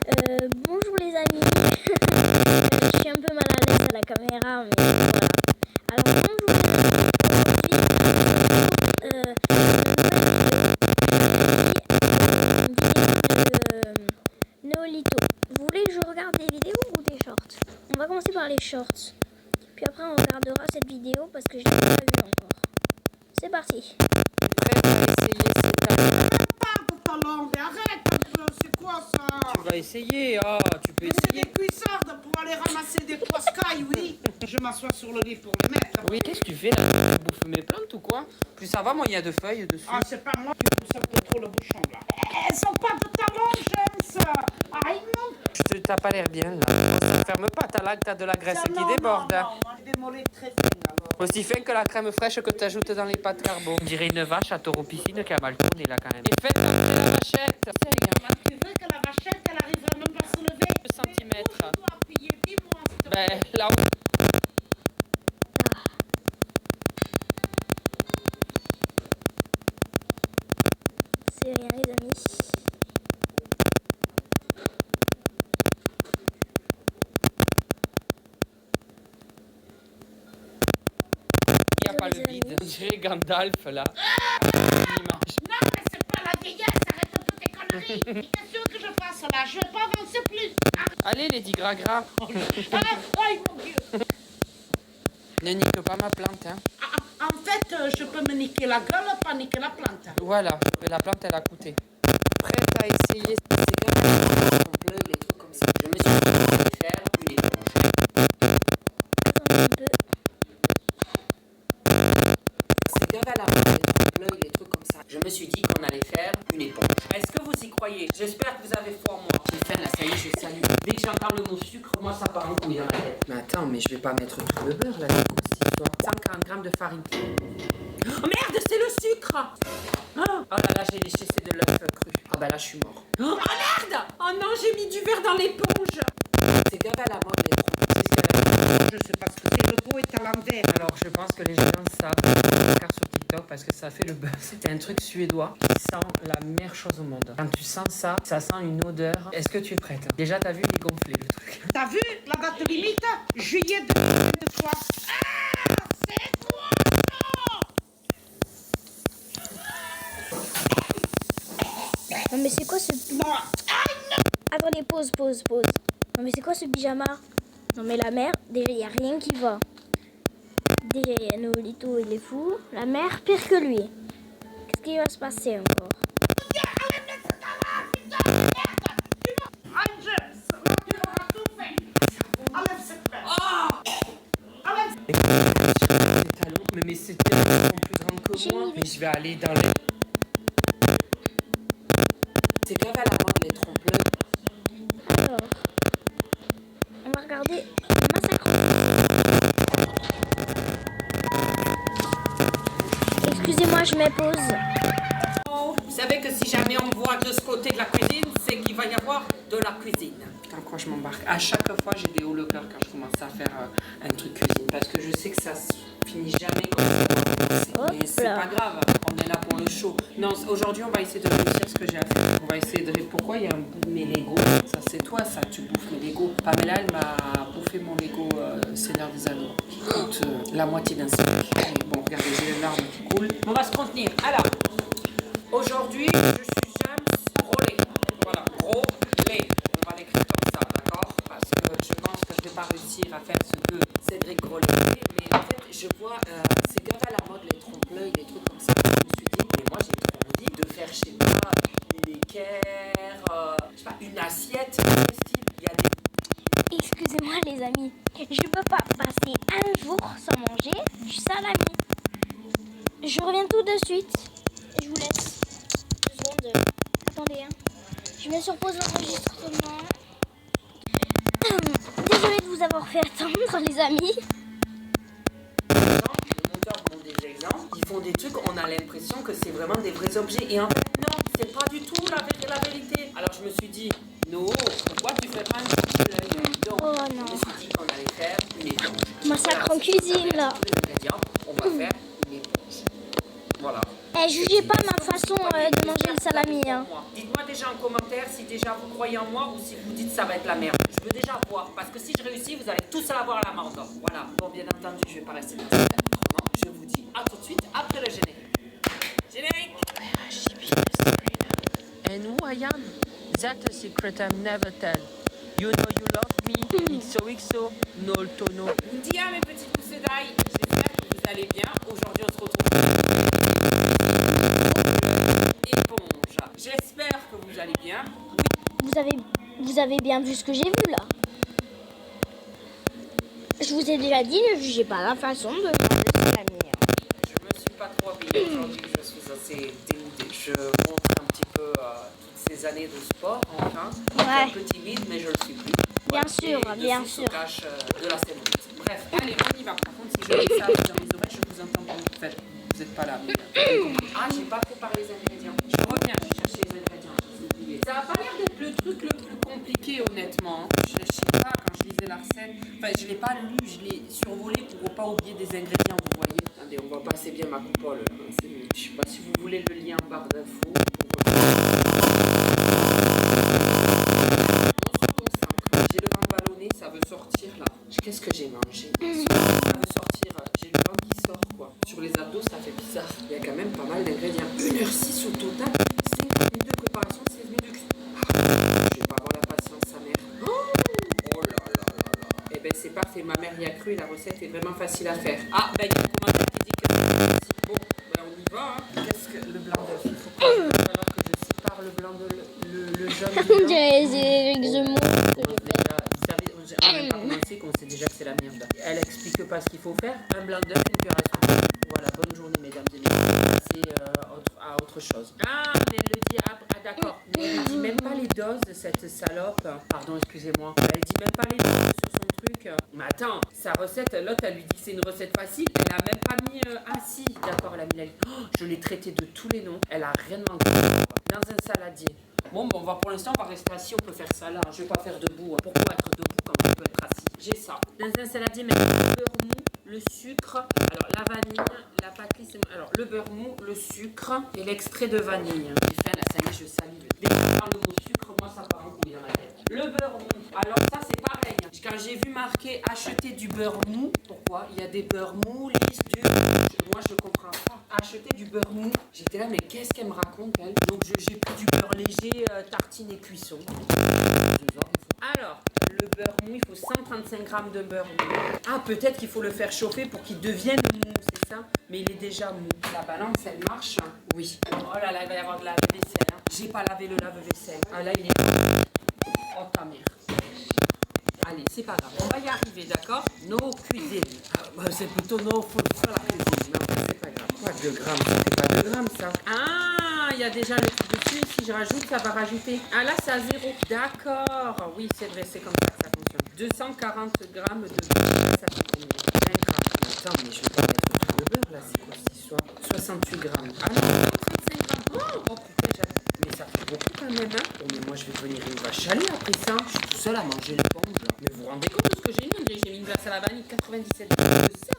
Bonjour les amis. Je suis un peu mal à l'aise à la caméra, mais voilà. Alors bonjour les amis. Aujourd'hui, Néolito. Vous voulez que je regarde des vidéos ou des shorts? On va commencer par les shorts. Puis après on regardera cette vidéo parce que je l'ai pas vue encore. C'est parti. Prêt à essayer cette talent? Parle de ta langue, arrête un peu, c'est quoi ça? Tu vas essayer, tu peux C'est essayer. des cuissardes pour aller ramasser des poiscailles, oui. Je m'assois sur le lit pour les mettre. Oui, qu'est-ce que tu fais là? Tu bouffes mes plantes ou quoi? Plus ça va, moi il y a de feuilles dessus. Ah, c'est pas moi qui pousse un peu trop le bouchon là. Elles sont pas de ta langue, James. Aïe, non. T'as pas l'air bien là. Ça ferme pas, t'as de la graisse Ça, qui non, déborde. Non, moi j'ai des mollets très fines alors. Aussi fin que la crème fraîche que tu ajoutes dans les pâtes carbo. On dirait une vache à taureau piscine qui a mal tourné là quand même. Et faites entrer la vachette. Tu veux que la vachette, elle arrivera même pas à se lever? 2 centimètres. Où tu dois appuyer? Dis-moi, s'il te plaît. Ben là où... C'est rien les amis. Il n'y a pas le vide. On dirait Gandalf là. Non, mais c'est pas la vieillesse, arrête un peu tes conneries. Qu'est-ce que je fasse là? Je vais pas avancer plus. Allez Lady Gragra. Aïe, mon Dieu. Ne nique pas ma plante hein. En fait, je peux me niquer la gueule, pas niquer la plante. Voilà, mais la plante elle a coûté. Prête à essayer C'est grave à la mode, on pleuve, les trucs comme ça. Je me suis dit qu'on allait faire une éponge. Attendez un peu. C'est grave à la mode, les trompe-l'œil, les trucs comme ça. Je me suis dit qu'on allait faire une éponge. Est-ce que vous y croyez? J'espère que vous avez foi en moi. Tiffen, là, ça y est, je salue. Dès que j'entends le mot sucre, moi, ça part en couille dans la tête. Mais attends, mais je vais pas mettre tout le beurre là, c'est quoi cette histoire? 140 grammes de farine. Oh merde, c'est le sucre! Oh là là, j'ai léché, c'est de l'œuf cru. Ah bah là, je suis mort. Oh merde! Oh non, j'ai mis du verre dans l'éponge! C'est grave à la mode, les trompe. Je sais pas ce que c'est, le pot est à l'envers. Alors je pense que les gens savent, car sur TikTok parce que ça fait le buzz. C'est un truc suédois qui sent la meilleure chose au monde. Quand tu sens ça, ça sent une odeur. Est-ce que tu es prête? Déjà t'as vu, il est gonflé le truc. T'as vu la date limite? Juillet 2023. Ah, c'est quoi ça? Non mais c'est quoi ce... Non. Attendez, pause. Non mais c'est quoi ce pyjama? Non mais la mère, déjà y a rien qui va. Déjà y a Néolito, il est fou. La mère, pire que lui. Qu'est-ce qui va se passer encore? Aïe, James, là, tu auras tout fait. Enlève cette paire. Enlève Les talons, mais ces talons sont plus grands que moi. Mais je vais aller dans les... C'est grave à la mode, les trompe-l'œil. Alors, on va regarder Massacre. Excusez-moi, je mets pause. Vous savez que si jamais on me voit de ce côté de la cuisine, c'est qu'il va y avoir de la cuisine. Putain, quoi je m'embarque. À chaque fois, j'ai des hauts le cœur quand je commence à faire un truc cuisine. Parce que je sais que ça se finit jamais comme ça. Hop Mais c'est là. pas grave, on est là pour le show. Non, aujourd'hui, on va essayer de réussir ce que j'ai à faire. On va essayer de... Pourquoi il y a un bout de mes Lego? Ça, c'est toi, ça, tu bouffes mes Lego. Pamela, elle m'a bouffé mon Lego Seigneur des Anneaux. Qui coûte la moitié d'un SMIC. Et bon, regardez, j'ai les larmes qui coulent. On va se contenir. Alors, aujourd'hui, je suis James Rollet. Voilà, gros lait. On va l'écrire comme ça, d'accord? Parce que je pense que je vais pas réussir à faire ce que... Cédric Rollet. Mais en fait, je vois, c'est grave à la mode, les trompe-l'œil, les trucs comme ça. Je me suis dit, mais moi, j'ai trop envie de faire chez moi une équerre, je sais pas, une assiette. Il y a des... Excusez-moi les amis, je peux pas passer un jour sans manger du salami. Je reviens tout de suite. Je vous laisse 2 secondes. Attendez, hein. Je mets sur pause l'enregistrement. Désolée de vous avoir fait attendre les amis. Les monteurs montrent des exemples, ils font des trucs, on a l'impression que c'est vraiment des vrais objets. Et en fait, non, c'est pas du tout la vérité. Alors je me suis dit, non, pourquoi tu fais pas un trompe-l'œil? Donc, Oh non. je me suis dit qu'on allait faire une éponge. Massacre en cuisine là. Tous les ingrédients, on va faire une éponge. Voilà. jugez pas ma façon de manger le salami. Hein. Dites-moi déjà en commentaire si déjà vous croyez en moi ou si vous dites ça va être la merde. Je veux déjà voir, parce que si je réussis, vous allez tous avoir à l'amende. Voilà. Bon, bien entendu, je vais pas rester dans cette tête. Autrement, je vous dis à tout de suite après le générique. Générique. And who I am? That's a secret I never tell. You know you love me. XOXO. No tono. Bonjour mes petites poussées d'ail. J'espère que vous allez bien. Aujourd'hui, on se retrouve. Éponge. J'espère que vous allez bien. Vous avez bien vu ce que j'ai vu là. Je vous ai déjà dit, ne jugez pas la façon de manger le salami. Hein. Je me suis pas trop habillée aujourd'hui. Je suis assez dénudée. Je montre un petit peu toutes ces années de sport. Enfin, Ouais. un peu timide, mais je le suis plus. Bien Voilà. sûr, Et bien dessus sûr. se cache de la cellulite. Bref, allez, on y va. Par contre, si je mets ça dans mes oreilles, je vous entends pas. En fait, vous n'êtes pas là. Mais ah, j'ai pas préparé les ingrédients. Je reviens, je vais chercher les ingrédients. J'ai oublié. Ça n'a pas l'air d'être le truc le plus compliqué, honnêtement. Je sais pas, quand je lisais la recette, enfin, je l'ai pas lu, je l'ai survolé pour ne pas oublier des ingrédients, vous voyez. Attendez, on voit pas assez bien ma coupole. Je sais pas si vous voulez le lien en barre d'infos. J'ai le ventre ballonné, ça veut sortir là. Qu'est-ce que j'ai mangé? Ça veut sortir, j'ai le ventre qui sort quoi. Sur les abdos, ça fait bizarre. Il y a quand même pas mal d'ingrédients. 1h06 au total, 50 minutes de préparation, 16 minutes de cuisson. Je vais pas avoir la patience, sa mère. Oh là là là là. Eh ben c'est parfait, ma mère y a cru, la recette est vraiment facile à faire. Ah, ben il y a un commentaire qui dit que. Bon, ben on y va. Hein. Qu'est-ce que le blanc d'œuf? Il faut falloir que je sépare le blanc de le jaune du blanc. C'est Eric Zemmour que je fais. On n'a pas commencé qu'on sait déjà que c'est la merde. Elle explique pas ce qu'il faut faire. Un blanc d'œuf, une cuillère à soupe. Voilà, bonne journée mesdames et messieurs. C'est à autre chose. Ah, mais elle le dit, d'accord. Mais elle dit même pas les doses de cette salope. Pardon, excusez-moi. Elle dit même pas les doses sur son truc. Mais attends, sa recette, l'autre elle lui dit que c'est une recette facile. Elle a même pas mis si. D'accord, elle a mis la... Oh, je l'ai traitée de tous les noms. Elle a rien manqué. Dans un saladier. Bon, on va pour l'instant, on va rester assis, on peut faire ça là. Je vais pas faire debout. Hein. Pourquoi être debout quand on peut être assis? J'ai ça. Dans un saladier, mettre le beurre mou, le sucre, alors la vanille, la pâtisserie, c'est... Alors le beurre mou, le sucre et l'extrait de vanille. J'ai fait là, ça y est, je salive. Dès que je parle le mot sucre, moi ça part en couille dans ma tête. Le beurre mou, alors ça c'est pareil. Quand j'ai vu marquer acheter du beurre mou, pourquoi? Il y a des beurres mous, lisses, moi je comprends pas. Acheter du beurre mou, j'étais là, mais qu'est-ce qu'elle me raconte elle? Donc j'ai pris du beurre léger, tartine et cuisson. Alors, le beurre mou, il faut 135 g de beurre mou. Ah, peut-être qu'il faut le faire chauffer pour qu'il devienne mou, c'est ça? Mais il est déjà mou. La balance, elle marche? Oui. Oh là là, il va y avoir de la vaisselle. Hein. J'ai pas lavé le lave-vaisselle. Ah là, il est... Oh ta mère. Allez, c'est pas grave. On va y arriver, d'accord? Nos cuisines. Ah, bah, c'est plutôt nos faut faire la cuisine. Non, c'est pas grave. Quoi, 2 grammes? C'est pas 2 grammes, ça. Ah, il y a déjà le truc dessus. Si je rajoute, ça va rajouter. Ah là, c'est à 0. D'accord. Oui, c'est vrai, c'est comme ça que ça fonctionne. 240 grammes de beurre. Ça fait combien? 20 grammes. Attends, mais je vais pas mettre tout le beurre, là. C'est quoi cette histoire? 68 grammes. Ah non, 35 grammes. Oh putain, mais ça fait beaucoup quand même, hein? Oh, mais moi, je vais devenir une vache à lait après ça. Je suis tout seul à manger l'éponge. Mais vous vous rendez compte de ce que j'ai mis? J'ai mis une glace à la vanille, 97 grammes de ça.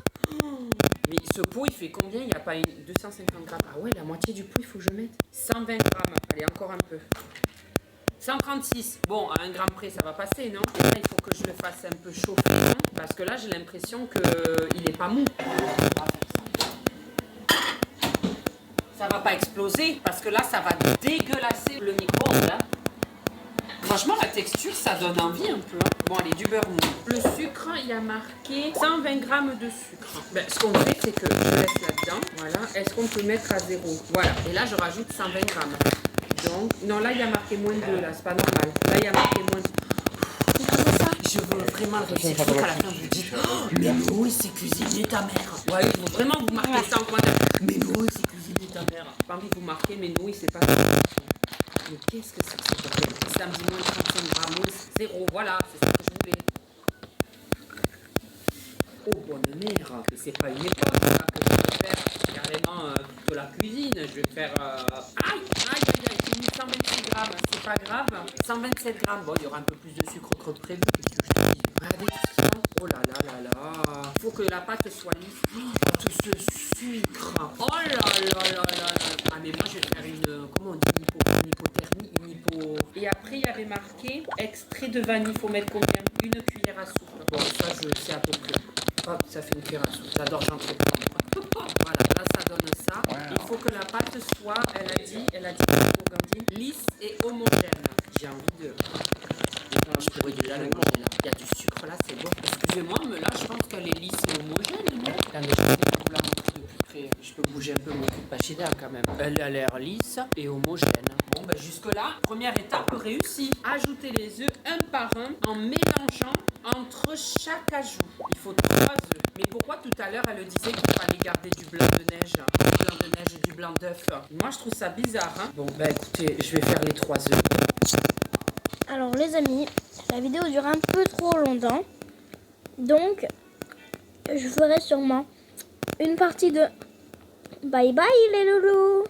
Mais ce pot, il fait combien? Il n'y a pas 250 grammes. Ah ouais, la moitié du pot, il faut que je mette. 120 grammes. Allez, encore un peu. 136. Bon, à 1 gramme près, ça va passer, non? Et là, il faut que je le fasse un peu chauffer, hein, parce que là, j'ai l'impression qu'il n'est pas mou. Ça va pas exploser, parce que là, ça va dégueulasser le micro-ondes, hein. Franchement, la texture, ça donne envie un peu. Hein. Bon, allez, du beurre mou. Le sucre, il y a marqué 120 grammes de sucre. Ben, ce qu'on fait, c'est que je laisse là-dedans. Voilà. Est-ce qu'on peut mettre à 0? Voilà. Et là, je rajoute 120 grammes. Donc, non, là, il y a marqué moins 2. Là, c'est pas normal. Là, il y a marqué moins 2. Je veux vraiment le réussir. Il faut qu'à la fin, vous dites mais Noé, c'est cuisiner ta mère. Ouais, il faut vraiment vous marquer ça en commentaire. Mais Noé, c'est cuisiner ta mère. Pas envie de vous marquer, mais Noé, c'est pas ça. Mais qu'est-ce que c'est que ce problème? Samedi moins 35 grammes, 0, voilà, c'est ça que je voulais. Oh, bonne mère, mais c'est pas une époque là, que je vais faire carrément de la cuisine. Je vais faire... Aïe, j'ai mis 126 grammes, c'est pas grave. 127 grammes, bon, il y aura un peu plus de sucre que prévu. Qu'est-ce que je te dis? Regardez tout ce qu'il y a. Oh là là là là. Il faut que la pâte soit lisse. Oh, tout ce sucre. Oh là là là là là. Ah mais moi je vais faire une, comment on dit, une hypothermie, une hypo... Et après il y avait marqué extrait de vanille. Il faut mettre combien? Une cuillère à soupe. Bon ça je sais à peu près. Hop, ça fait une cuillère à soupe. J'adore, j'en prends. Voilà, là ça donne ça. Il faut que la pâte soit, elle a dit, lisse et homogène. J'ai envie de... Je pourrais déjà le manger là. Il y a du sucre là, c'est bon. Excusez-moi, mais là je pense qu'elle est lisse et homogène. Non, mais je sais pas vous la montrer de plus près. Je peux bouger un peu mon cul de pachida quand même. Elle a l'air lisse et homogène. Bon, ben jusque là, première étape réussie. Ajoutez les œufs un par un en mélangeant entre chaque ajout. Il faut 3 œufs. Mais pourquoi tout à l'heure elle disait qu'il fallait garder du blanc de neige, et du blanc d'œuf? Moi je trouve ça bizarre. Hein. Bon, ben écoutez, je vais faire les 3 œufs. Alors les amis, la vidéo dure un peu trop longtemps. Donc, je ferai sûrement une partie de... Bye bye les loulous.